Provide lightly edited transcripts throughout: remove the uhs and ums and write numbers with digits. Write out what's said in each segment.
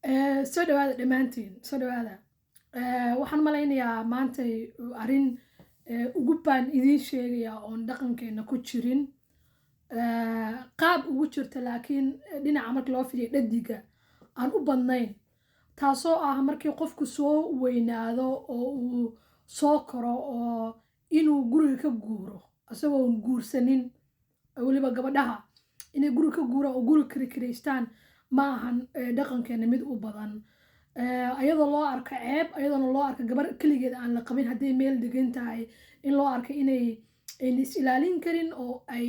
soo dhawaada dhammaantiin soo dhawaada waxaan malaynayaa maantay arrin ugu baan idiin sheegayaa oon dhaqankeena ku jirin qaab ugu jirta laakiin dhinaca marka loo fidiyo dhadiga aan u badnayn taasoo ah markii qofku soo weynaado oo uu soo koro oo inuu guriga ka guuro isagoon guursanin weliba gabadhaha inay guriga ka guuraan oo guriga kirikiraystaan ma ahan dhaqankeena mid u badan ayadoo loo arka ceeb ayadoona loo arka gabar keligeed aan la qabin hadday meel degan tahay in loo arka inay is ilaalin karin oo ay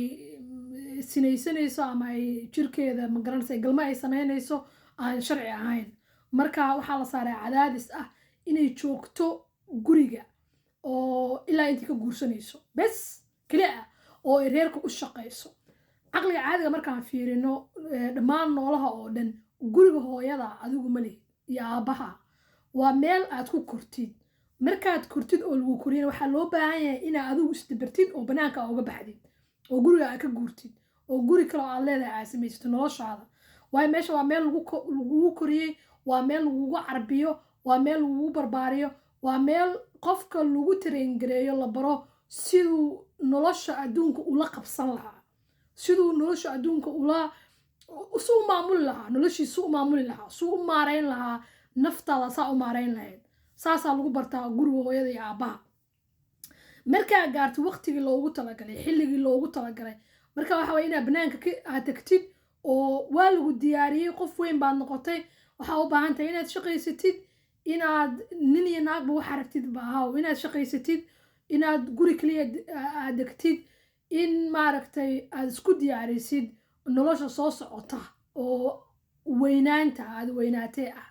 sinaysanayso ama ay jirkeeda magaranaysa galma ay samaynayso aan sharci ahayn marka waxaa la saaray cadaadis ah inay joogto guriga oo ilaa intii ka guursanayso bes keli ah oo ay reerka u shaqayso caqliga caadiga markaan fiirino dhammaan noolaha oo dhan guriga hooyada adigu ma lihid iyo aabbaha waa meel aad ku kortid markaad kortid oo lagu koriyana waxaa loo baahan yahay inaad adigu isdabartid oo banaanka uga baxdid oo guriga aad ka guurtid oo guri kale oo aad leedahay aad samaysatid noloshaada waayo meesha waa meel lagugu koriyey waa meel lagugu carbiyo waa meel lagugu barbaariyo waa meel qofka lagu tarengareeyo la baro siduu nolosha adduunka ula qabsan lahaa siduu nolosha adduunka suu u maamuli lahaa noloshiisu u maamuli lahaa suu u maarayn lahaa naftaada saa u maarayn lahayd saasaa lagu bartaa guriga hooyada iyo aabbaha markaa gaarto waqtigii loogu talagalay xilligii loogu talagalay marka waxa waye inaad banaanka aad tagtid oo waa lagu diyaariyey qof weyn baad noqotay waxaa u baahan tahay inaad shaqaysatid inaad nin iyo naagba waxaa rabtid baahaw inaad shaqaysatid inaad guri kaliya aad degtid in maaragtay aad isku diyaarisid nolosha soo socota oo weynaanta aad weynaatee ah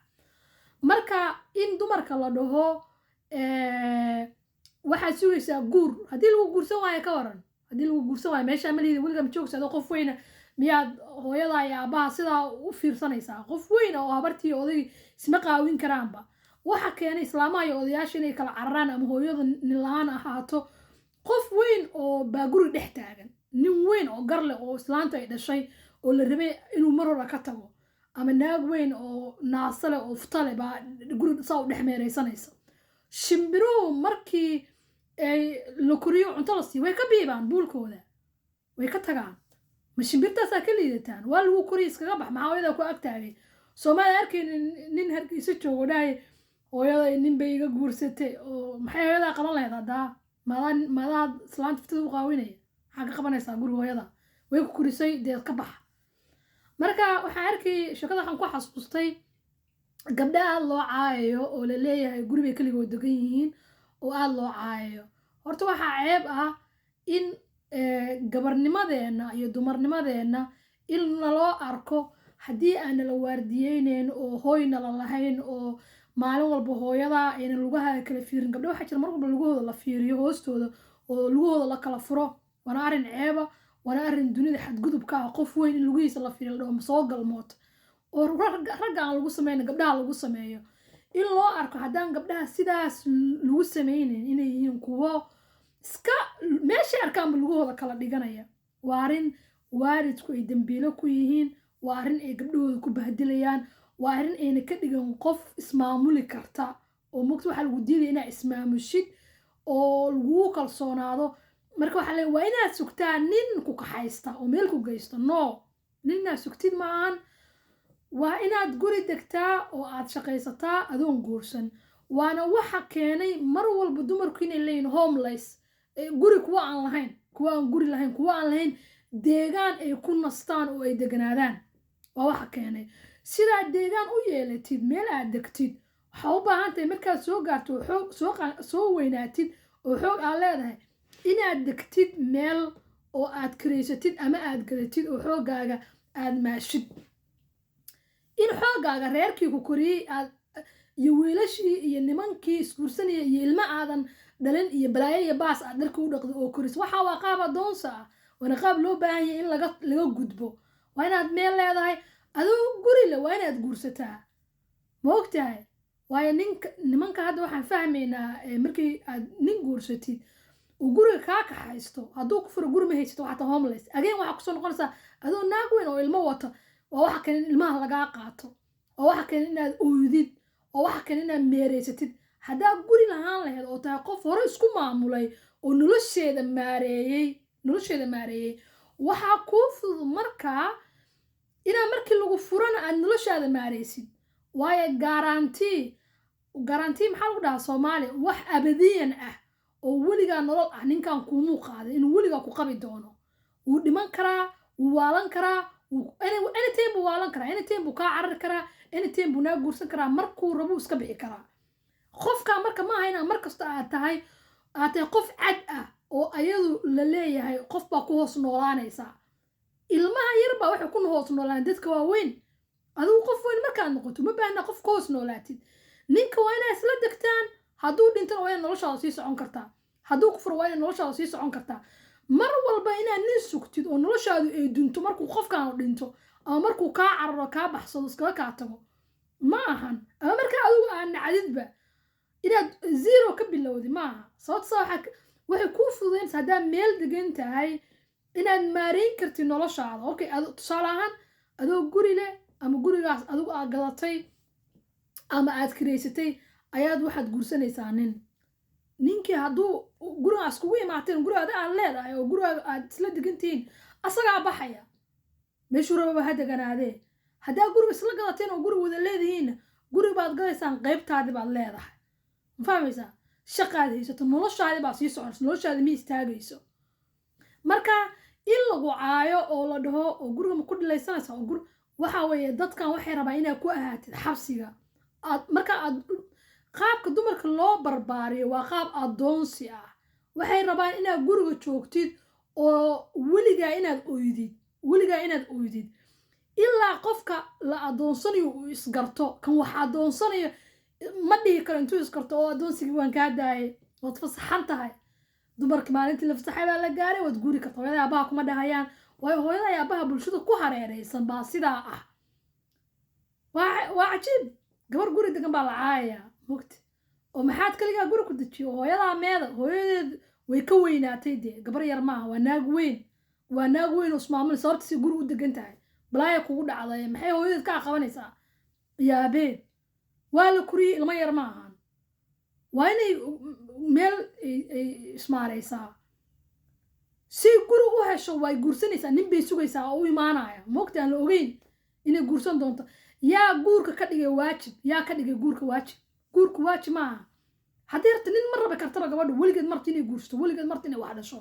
marka in dumarka la dhaho waxaad sugaysaa guur haddii lagu guursan waayo ka waran haddii lagu guursan waayo meeshaa malihida weliga ma joogsa adoo qof weyna miyaad hooyada iyo aabbaha sidaa u fiirsanaysaa qof weyn oo habartii oday isma qaawin karaanba waxa keenay islaamaha iyo odayaasha inay kala cararaan ama hooyada nin la-aan ahaato qof weyn oo baa guri dhex taagan nin weyn oo garleh oo islaanta ay dhashay oo la rabay inuu mar hore ka tago ama naag weyn oo naasale oo ftale baa guri saa u dhex meeraysanaysa shimbiruhu markii ay la koriyo cunto la siiyo way ka biibaan buulkooda way ka tagaan ma shimbirtaasaa ka liidataan waa lagu koriya iskaga bax maxaa hooyada ku agtaagay soomaali arkayna nin hargeysa joogo dhahay hooyada nin bay iga guursatay oo maxay hooyadaa qaban lahayd haddaa maadaad islaanta ftada u qaawinaya maxaa ka qabanaysaa guriga hooyada way ku korisay deed ka baxa marka waxaan arkay sheekada waxaan ku xasuustay gabdha aada loo caayayo oo la leeyahay guri bay keligood degan yihiin oo aada loo caayayo horta waxaa ceeb ah in gabarnimadeenna iyo dumarnimadeenna in naloo arko haddii aan nala waardiyeyneyn oo hooy nala lahayn oo maalin walba hooyada ayna lugaha kala fiirin gabdha waxaa jira mar walba lugahooda la fiiriyo hoostooda oo lugahooda la kala furo waana arrin ceeba waana arrin dunida xadgudubka ah qof weyn in lugihiisa la fiiriyo la dhaho soo galmoota oo ragga aan lagu sameyna gabdhaha lagu sameeyo in loo arko haddaan gabdhaha sidaas lagu sameyneyn inay yihiin kuwo iska meeshay arkaanba lugahooda kala dhiganaya waa arrin waalidku ay dambiilo ku yihiin waa arrin ay gabdhahooda ku bahdilayaan waa arrin ayna ka dhigan qof ismaamuli karta oo mogta waxaa lagu diidaya inaad ismaamushid oo lagugu kalsoonaado marka waxaa leeyahay waa inaad sugtaa nin ku kaxaysta oo meel ku geysto no nin inaad sugtid maahan waa inaad guri degtaa oo aad shaqaysataa adoon guursan waana waxa keenay mar walba dumarku inay leeyihin homeless guri kuwa aan lahayn kuwa aan guri lahayn kuwa aan lahayn deegaan ay ku nastaan oo ay deganaadaan waa waxa keenay sidaad deegaan u yeelatid meel aad degtid waxaa u baahan tahay markaad soo gaarto soo weynaatid oo xoog aad leedahay inaad degtid meel oo aad karaysatid ama aad gadatid oo xoogaaga aad maashid in xoogaaga reerkii ku koriyey aad iyo wiilashii iyo nimankii isguursanaya iyo ilmo aadan dhalin iyo balaayo iyo baas aad dharka u dhaqdo oo koris waxaa waa qaab adoonsa ah waana qaab loo baahan yahay in laga gudbo waa inaad meel leedahay adoo guri le waa inaad guursataa ma ogtahay waayo nimanka hadda waxaan fahmaynaa markii aad nin guursatid uu guriga kaa kaxaysto hadduu ku furo guri ma haysato waxaata homeless ageen waxaa kusoo noqonaysaa adoo naag weyn oo ilmo wata waa waxa kale in ilmaha lagaa qaato oo waxa kale inaad ooydid oo waxa kale inaad meereysatid haddaa guri lahaan lahayd oo tahay qof hore isku maamulay oo nolosheeda maareeyey waxaa kuu fudud markaa inaad markii lagu furana aad noloshaada maareysid waayo garantii maxaa lagu dhahaa Soomaali wax abadiyan ah oo weligaa nolol ah ninkan kuumuu qaaday inuu weligaa ku qabi doono wuu dhiman karaa wuu waalan karaa anytime buu waalan karaa anytime buu kaa carari karaa anytime buu naa guursan karaa markuu rabo iska bixi karaa qofka marka ma aha inaa markasta aad tahay qof cad ah oo ayadu la leeyahay qof baa ku hoos noolaanaysaa ilmaha yar baa waxay ku hoos noolaan dadka waaweyn adigu qof weyn markaad noqoto ma baahna qof ku hoos noolaatid ninka waa inaa isla degtaan hadduu dhintana waa ina noloshaada sii socon kartaa hadduu ku furo waa ina noloshaada sii socon kartaa mar walba inaad nin sugtid oo noloshaadu ay dunto markuu qofkaanu dhinto ama markuu kaa cararo kaa baxsado iskaga kaa tago ma ahan ama markaa adigu aan nacdidba inaad zero ka bilowdi ma aha sababta waxay kuu fududaynaysaa haddaad meel degan tahay inaad maareyn kartid noloshaada okay tusaale ahaan adoo guri leh ama gurigaas adigu aad gadatay ama aad kireysatay ayaad waxaad guursanaysaa ninkii hadduu gurigaas kugu imaateen gurigaada aad leedahay oo guriga aad isla degantihiin asagaa baxaya meeshuu rababa ha deganaadee haddaa guriga isla gadateen oo guri wada leedihiinna guri baad gadaysaan qaybtaadii baad leedahay ma fahmaysaa shaqaad haysato noloshaadii baa sii soconaysa noloshaadi ma istaagayso marka in lagu caayo oo la dhaho oo guriga ma ku dhilaysanaysa oo waxa weeye dadkan waxay rabaa inaad ku ahaatid xabsiga marka aad qaabka dumarka loo barbaariyo waa qaab adoonsi ah waxay rabaan inaad guriga joogtid oo weligaa inaad ooydid ilaa qofka la adoonsanayo uu isgarto kan wax adoonsanayo ma dhihi karo intuu isgarto oo adoonsigii waan kaa daayay waad fasaxan tahay dumarka maalintii la fasaxay baa la gaaray waad guri karta hooyada aabaha kuma dhahayaan waayo hooyada aabaha bulshada ku hareeraysan baa sidaa ah waa cajiib gabar guri degan baa la caayayaa mogta oo maxaad kaligaa guri ku dejiyo hooyadaa meeda hooyadeed way ka weynaatay dee gabar yar maaha waa naag weyn oo ismaamul sababtiisay guri u degan tahay balaaya kugu dhacday maxay hooyadeed kaa qabanaysaa yaabeed waa la kuriyey ilmo yar ma ahan waa inay meel ay ismaaraysaa si guri u hesho way guursanaysaa nin bay sugaysaa oo u imaanaya mogta aan la ogeyn inay guursan doonto yaa guurka ka dhigay waajib yaa ka dhigay guurka waajib maaha haddii horta nin ma rabi kartaba gabadhu weligeed marta inay guursato weligeed marta inay wax dhasho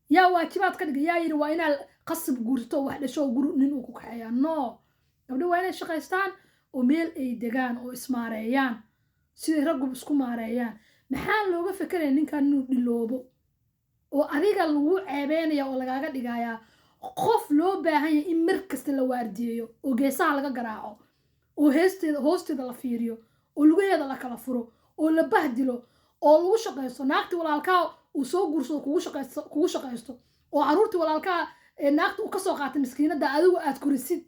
yaa waajibaad ka dhigay yaa yidhi waa inaad qasab guursato oo wax dhasho oo guri nin uu ku kaxeeyaa no gabdho waa inay shaqaystaan oo meel ay degaan oo ismaareeyaan siday raggu isku maareeyaan maxaa looga fekeraya ninkan inuu dhiloobo oo adiga lagu ceebeynaya oo lagaaga dhigayaa qof loo baahan yahay in mar kasta la waardiyeeyo oo geesaha laga garaaco oo hoosteeda la fiiriyo oo lugaheeda la kala furo oo la bahdilo oo lagu shaqaysto naagtii walaalkaa uu soo guursado kugu shaqaysto oo caruurtii walaalkaa naagta uu ka soo qaatay miskiinada adigu aad korisid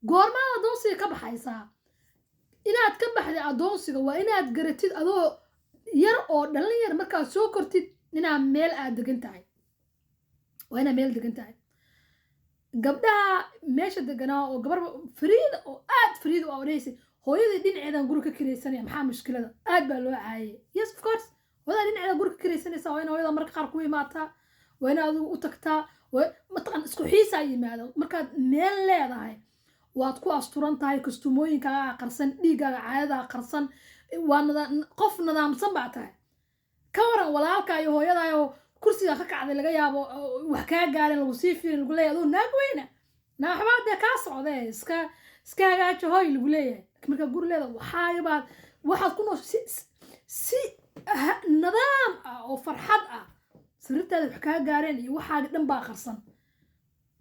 goormaad adoonsiga ka baxaysaa inaad ka baxday adoonsiga waa inaad garatid adoo yar oo dhalin yar markaad soo kortid inaad meel aad degan tahay waa inaad meel degan tahay gabdhaha meesha deganaa oo gabar fariida oo aad fariida u awdhaysay hooyadii dhinaceedan guri ka kiraysanaya maxaa mushkilada aad baa loo caayay yes of course hooyada dhinaceeda guri ka kiraysanaysaa waa in hooyada marka qaar ku imaataa waa inaad adigu u tagtaa mataqan isku xiisaa yimaado markaad meel leedahay waad ku asturan tahay kastumooyinkaaga qarsan dhiiggaaga caadadaa qarsan waa qof nadaamsan baa tahay ka waran walaalkaa iyo hooyadaayoo kursiga ka kacday laga yaabo wax kaa gaaren lagu sii fiirin lagu leeyahay adoo naag weyna naaxbaad dee kaa socdee iska hagaajo hoy lagu leeyahay laakiin markaa guri leeda waxaad ku noosho si nadaam ah oo farxad ah sariirtaada wax kaa gaareen iyo waxaaga dhan baa qarsan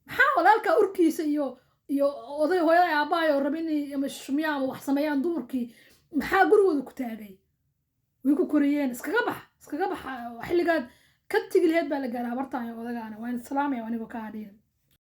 maxaa walaalkaa urkiisa iyo oday hooyada aabbahay oo raba inay ama shumyaan ama wax sameeyaan dumarkii maxaa gurigooda ku taagay way ku koriyeen iskaga baxa xilligaad ka tigi laheyd baa la gaaraa bartaan odagaana waa in salaamaya anigoo ka hadhiin